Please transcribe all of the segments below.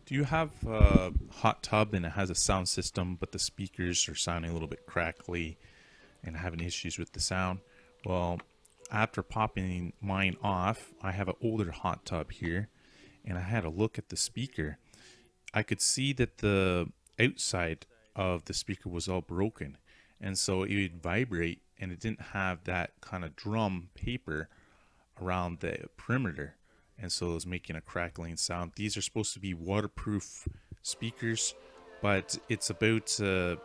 Do you have a hot tub and it has a sound system, but the speakers are sounding a little bit crackly and having issues with the sound? Well, after popping mine off, I have an older hot tub here, and I had a look at the speaker. I could see that the outside of the speaker was all broken, and so it would vibrate, and it didn't have that kind of drum paper around the perimeter, and so it was making a crackling sound. These are supposed to be waterproof speakers, but it's about a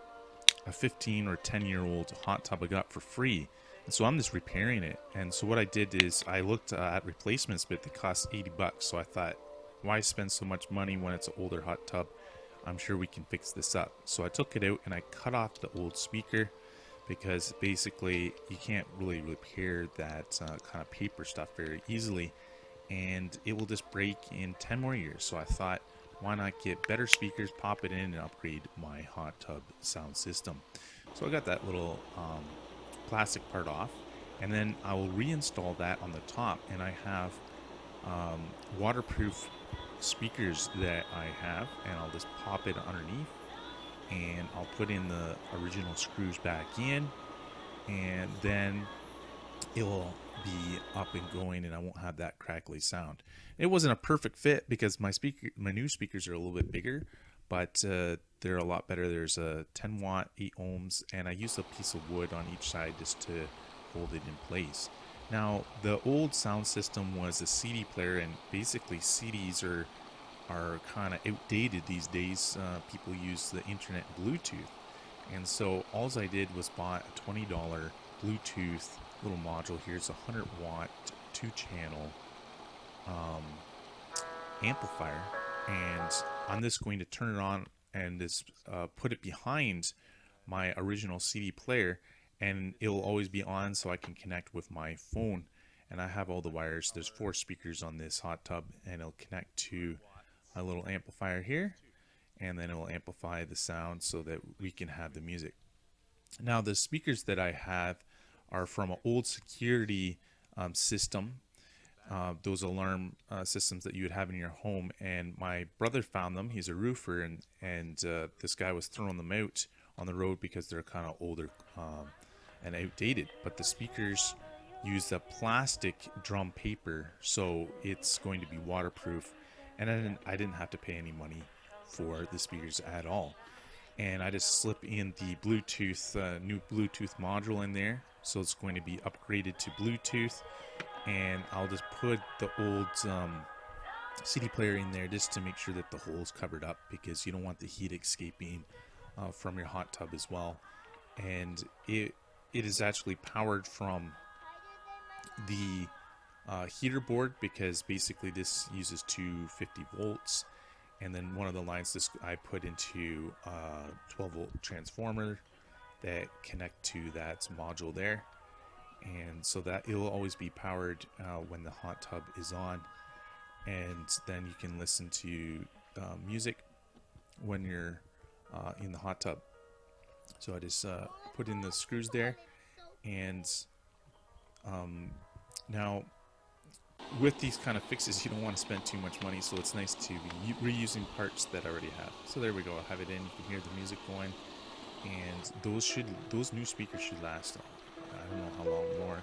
15 or 10-year old hot tub I got for free. And so I'm just repairing it. And so what I did is I looked at replacements, but they cost 80 bucks. So I thought, why spend so much money when it's an older hot tub? I'm sure we can fix this up. So I took it out and I cut off the old speaker because basically you can't really repair that kind of paper stuff very easily, and it will just break in 10 more years. So I thought, why not get better speakers, pop it in, and upgrade my hot tub sound system? So I got that little plastic part off, and then I will reinstall that on the top, and I have waterproof speakers that I have, and I'll just pop it underneath, and I'll put in the original screws back in, and then it will be up and going, and I won't have that crackly sound. It wasn't a perfect fit because my new speakers are a little bit bigger, but they're a lot better. There's a 10 watt, 8 ohms, and I used a piece of wood on each side just to hold it in place. Now, the old sound system was a CD player, and basically CDs are kind of outdated these days. People use the internet and Bluetooth, and so all I did was bought a $20 Bluetooth little module. Here's a 100-watt 2-channel amplifier, and I'm just going to turn it on and just put it behind my original CD player, and it'll always be on so I can connect with my phone. And I have all the wires. There's 4 speakers on this hot tub, and it'll connect to a little amplifier here, and then it will amplify the sound so that we can have the music. Now, the speakers that I have are from an old security system, those alarm systems that you would have in your home. And my brother found them. He's a roofer, and this guy was throwing them out on the road because they're kind of older and outdated. But the speakers use a plastic drum paper, so it's going to be waterproof. And I didn't have to pay any money for the speakers at all. And I just slip in the Bluetooth, new Bluetooth module in there, so it's going to be upgraded to Bluetooth. And I'll just put the old CD player in there just to make sure that the hole's covered up, because you don't want the heat escaping from your hot tub as well. And it is actually powered from the heater board, because basically this uses 250 volts, and then one of the lines I put into a 12 volt transformer that connect to that module there, and so that it will always be powered when the hot tub is on. And then you can listen to music when you're in the hot tub. So I just put in the screws there, and now with these kind of fixes, you don't want to spend too much money, so it's nice to be reusing parts that I already have. So there we go. I have it in. You can hear the music going, and those new speakers should last, I don't know how long more,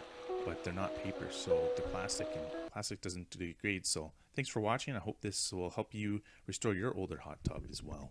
but they're not paper, so they're plastic, and plastic doesn't degrade. So thanks for watching. I hope this will help you restore your older hot tub as well.